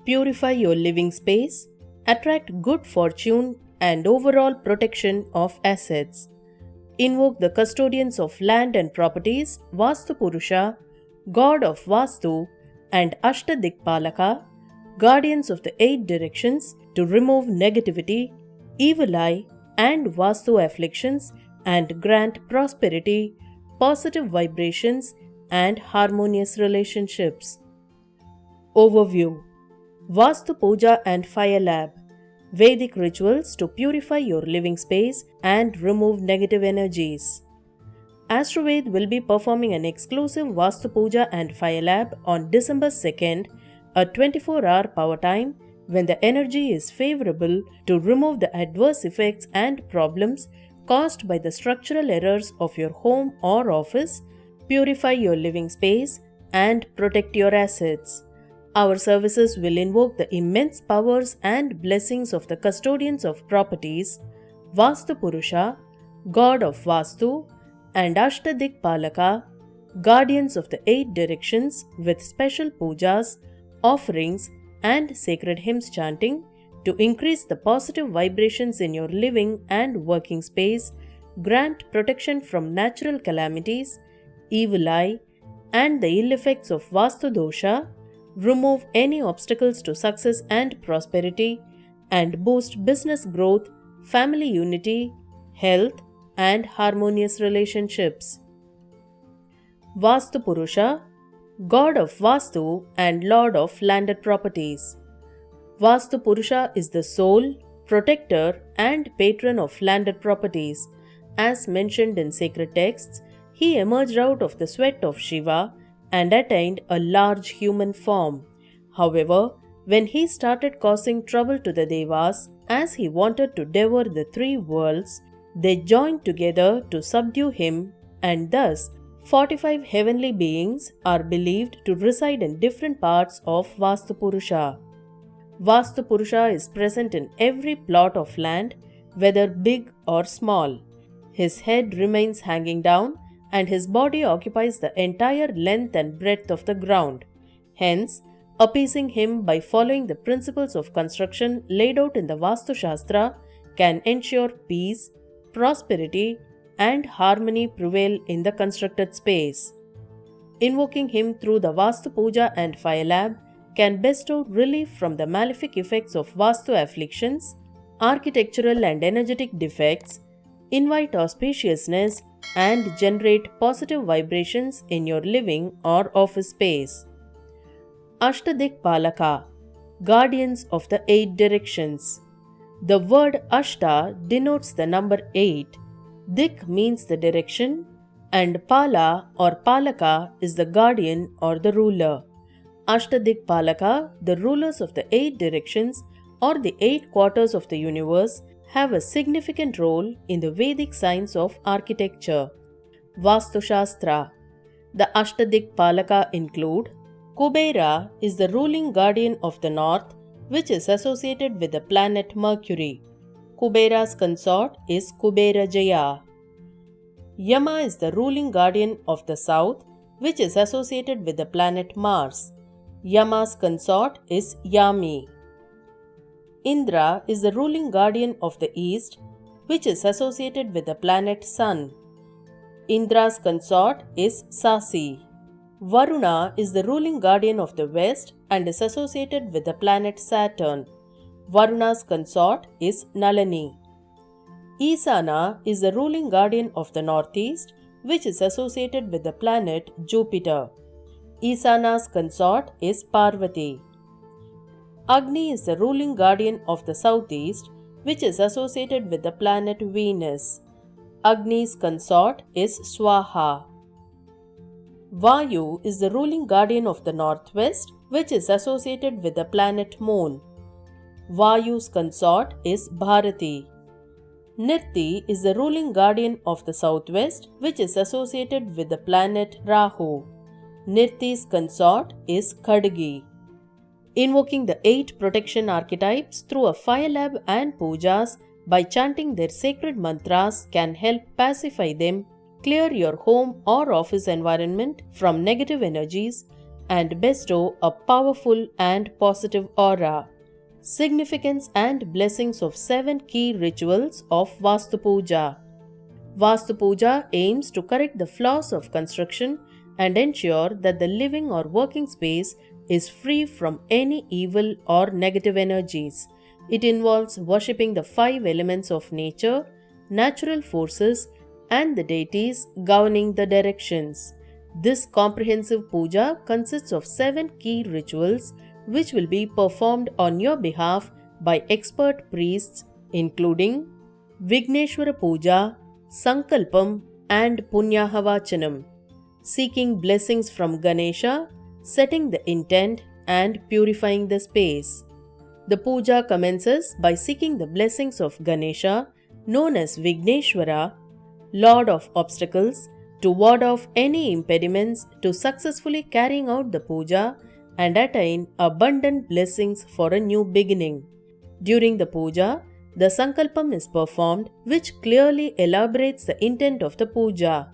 purify your living space, attract good fortune and overall protection of assets. Invoke the custodians of land and properties, Vastu Purusha, God of Vastu, and Ashta Dikpalaka, guardians of the 8 directions, to remove negativity, evil eye, and Vastu afflictions and grant prosperity, positive vibrations, and harmonious relationships. Overview: Vastu Pooja and Fire Lab, Vedic rituals to purify your living space and remove negative energies. AstroVed will be performing an exclusive Vastu Pooja and Fire Lab on December 2nd, a 24-hour power time when the energy is favorable to remove the adverse effects and problems caused by the structural errors of your home or office, purify your living space, and protect your assets. Our services will invoke the immense powers and blessings of the custodians of properties, Vastu Purusha, God of Vastu, and Ashta Dikpalaka, guardians of the 8 directions, with special pujas, offerings, and sacred hymns chanting to increase the positive vibrations in your living and working space, grant protection from natural calamities, evil eye, and the ill effects of Vastu Dosha, remove any obstacles to success and prosperity, and boost business growth, family unity, health, and harmonious relationships. Vastu Purusha, God of Vastu and Lord of landed properties. Vastu Purusha is the soul, protector, and patron of landed properties. As mentioned in sacred texts, he emerged out of the sweat of Shiva and attained a large human form. However, when he started causing trouble to the Devas as he wanted to devour the 3 worlds, they joined together to subdue him, and thus 45 heavenly beings are believed to reside in different parts of Vastu Purusha. Vastu Purusha is present in every plot of land, whether big or small. His head remains hanging down, and his body occupies the entire length and breadth of the ground. Hence, appeasing him by following the principles of construction laid out in the Vastu Shastra can ensure peace, prosperity, and harmony prevail in the constructed space. Invoking him through the Vastu Pooja and Fire Lab can bestow relief from the malefic effects of Vastu afflictions, architectural and energetic defects, invite auspiciousness, and generate positive vibrations in your living or office space. Ashta Dikpalaka, guardians of the 8 directions. The word Ashta denotes the number 8. Dik means the direction, and Pala or Palaka is the guardian or the ruler. Ashta Dikpalaka, the rulers of the 8 directions or the 8 quarters of the universe, have a significant role in the Vedic science of architecture. Vastu Shastra. The Ashta Dikpalaka include: Kubera is the ruling guardian of the north, which is associated with the planet Mercury. Kubera's consort is Kubera Jaya. Yama is the ruling guardian of the south, which is associated with the planet Mars. Yama's consort is Yami. Indra is the ruling guardian of the east, which is associated with the planet Sun. Indra's consort is Sasi. Varuna is the ruling guardian of the west and is associated with the planet Saturn. Varuna's consort is Nalani. Isana is the ruling guardian of the northeast, which is associated with the planet Jupiter. Isana's consort is Parvati. Agni is the ruling guardian of the southeast, which is associated with the planet Venus. Agni's consort is Swaha. Vayu is the ruling guardian of the northwest, which is associated with the planet Moon. Vayu's consort is Bharati. Nirti is the ruling guardian of the southwest, which is associated with the planet Rahu. Nirti's consort is Khadgi. Invoking the 8 protection archetypes through a fire lab and pujas by chanting their sacred mantras can help pacify them, clear your home or office environment from negative energies, and bestow a powerful and positive aura. Significance and blessings of 7 key rituals of Vastu Pooja. Vastu Pooja aims to correct the flaws of construction and ensure that the living or working space is free from any evil or negative energies. It involves worshipping the 5 elements of nature, natural forces, and the deities governing the directions. This comprehensive puja consists of 7 key rituals which will be performed on your behalf by expert priests including Vigneshwara Puja, Sankalpam and Punyahavachanam, seeking blessings from Ganesha, setting the intent and purifying the space. The puja commences by seeking the blessings of Ganesha, known as Vigneshwara, Lord of Obstacles, to ward off any impediments to successfully carrying out the puja and attain abundant blessings for a new beginning. During the puja, the Sankalpam is performed, which clearly elaborates the intent of the puja,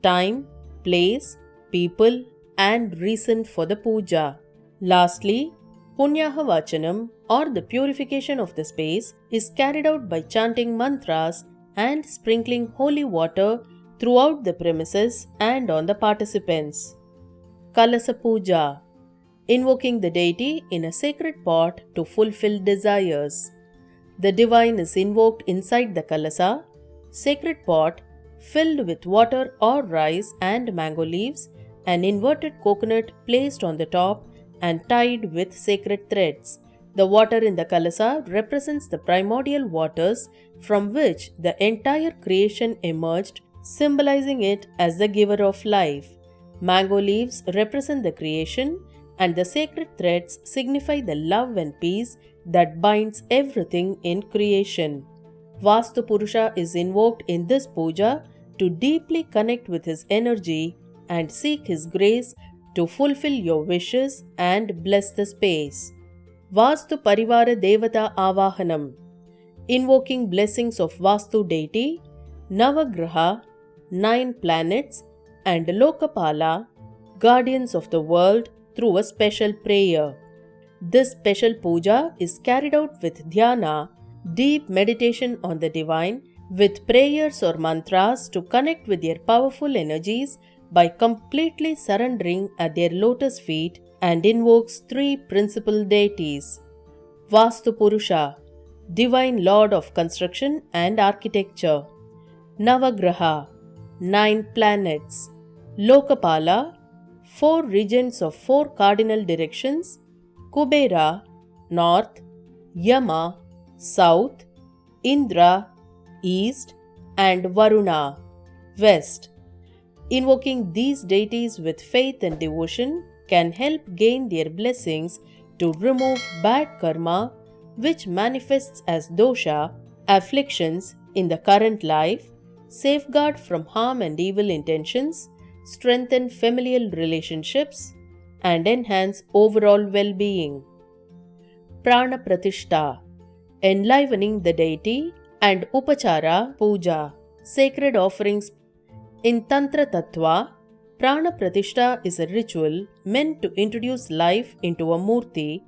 time, place, people, and reason for the puja. Lastly, Punyahavachanam, or the purification of the space, is carried out by chanting mantras and sprinkling holy water throughout the premises and on the participants. Kalasa Puja, invoking the deity in a sacred pot to fulfill desires. The divine is invoked inside the kalasa, sacred pot filled with water or rice and mango leaves, an inverted coconut placed on the top and tied with sacred threads. The water in the kalasa represents the primordial waters from which the entire creation emerged, symbolizing it as the giver of life. Mango leaves represent the creation, and the sacred threads signify the love and peace that binds everything in creation. Vastu Purusha is invoked in this puja to deeply connect with his energy and seek his grace to fulfill your wishes and bless the space. Vastu Parivara Devata Avahanam, invoking blessings of Vastu deity, Navagraha, 9 planets, and Lokapala, guardians of the world, through a special prayer. This special puja is carried out with dhyana, deep meditation on the divine, with prayers or mantras to connect with their powerful energies by completely surrendering at their lotus feet, and invokes 3 principal deities. Vastu Purusha, divine lord of construction and architecture. Navagraha, 9 planets. Lokapala, 4 regents of 4 cardinal directions. Kubera, north. Yama, south. Indra, east. And Varuna, west. Invoking these deities with faith and devotion can help gain their blessings to remove bad karma, which manifests as dosha, afflictions in the current life, safeguard from harm and evil intentions, strengthen familial relationships, and enhance overall well-being. Prana Pratishta, enlivening the deity, and Upachara Puja, sacred offerings. In Tantra Tattva, Prana Pratishta is a ritual meant to introduce life into a murti,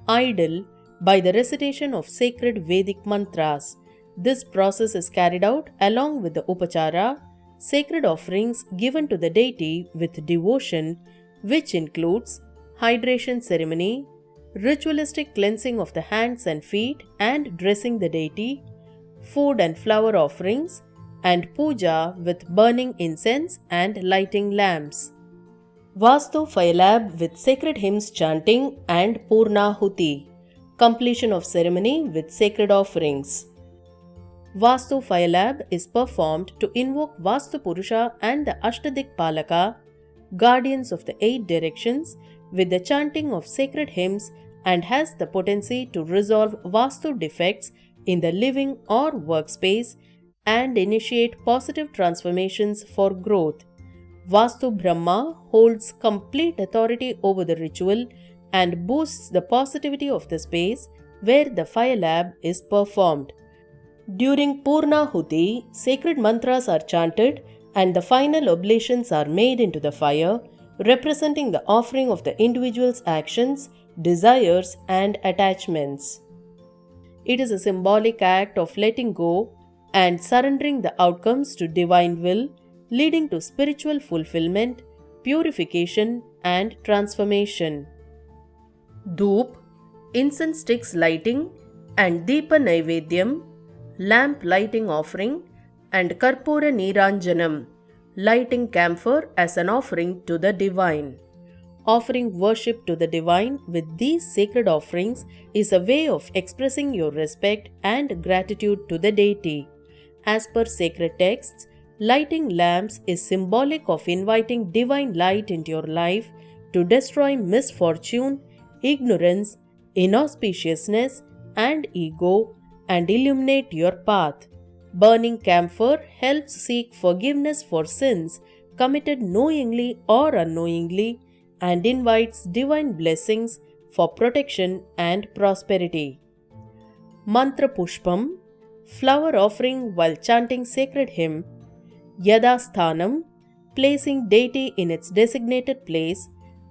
idol, by the recitation of sacred Vedic mantras. This process is carried out along with the Upachara, sacred offerings given to the deity with devotion, which includes hydration ceremony, ritualistic cleansing of the hands and feet and dressing the deity, food and flower offerings, and puja with burning incense and lighting lamps. Vastu Fire Lab with Sacred Hymns Chanting and Purnahuti, completion of ceremony with sacred offerings. Vastu Fire Lab is performed to invoke Vastu Purusha and the Ashta Dikpalaka, guardians of the 8 directions, with the chanting of sacred hymns, and has the potency to resolve Vastu defects in the living or workspace and initiate positive transformations for growth. Vastu Brahma holds complete authority over the ritual and boosts the positivity of the space where the fire lab is performed. During Purnahuti, sacred mantras are chanted and the final oblations are made into the fire, representing the offering of the individual's actions, desires, and attachments. It is a symbolic act of letting go and surrendering the outcomes to divine will, leading to spiritual fulfillment, purification, and transformation. Dhoop, incense sticks lighting, and Deepa Naivedyam, lamp lighting offering, and Karpura Niranjanam, lighting camphor as an offering to the divine. Offering worship to the divine with these sacred offerings is a way of expressing your respect and gratitude to the deity. As per sacred texts, lighting lamps is symbolic of inviting divine light into your life to destroy misfortune, ignorance, inauspiciousness, and ego and illuminate your path. Burning camphor helps seek forgiveness for sins committed knowingly or unknowingly and invites divine blessings for protection and prosperity. Mantra Pushpam, flower offering while chanting sacred hymn. Yadasthanam, placing deity in its designated place.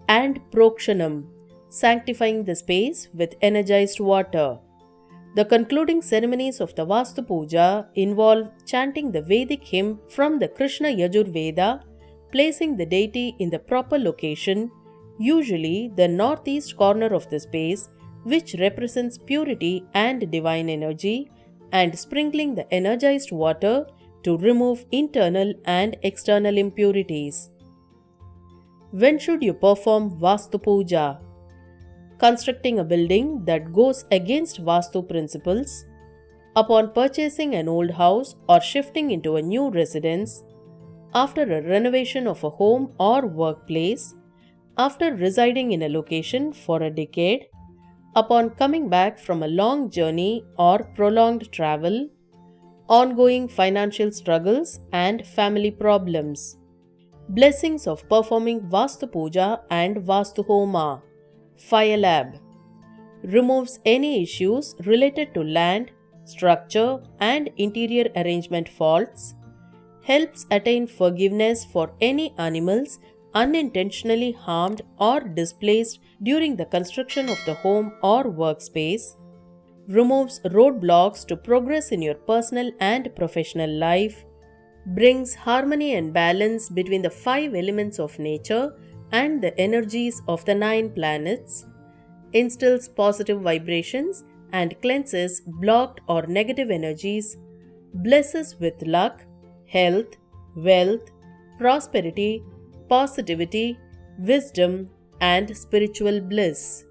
And Prokshanam, sanctifying the space with energized water. The concluding ceremonies of the Vastu Pooja involve chanting the Vedic hymn from the Krishna Yajur Veda, placing the deity in the proper location, usually the northeast corner of the space, which represents purity and divine energy, and sprinkling the energized water to remove internal and external impurities. When should you perform Vastu Pooja? Constructing a building that goes against Vastu principles, upon purchasing an old house or shifting into a new residence, after a renovation of a home or workplace, after residing in a location for a decade, upon coming back from a long journey or prolonged travel, ongoing financial struggles and family problems. Blessings of performing Vastu Pooja and Vastu Homa. Fire Lab removes any issues related to land, structure, and interior arrangement faults, helps attain forgiveness for any animals unintentionally harmed or displaced during the construction of the home or workspace, removes roadblocks to progress in your personal and professional life, brings harmony and balance between the 5 elements of nature and the energies of the 9 planets, instills positive vibrations and cleanses blocked or negative energies, blesses with luck, health, wealth, prosperity, positivity, wisdom, and spiritual bliss.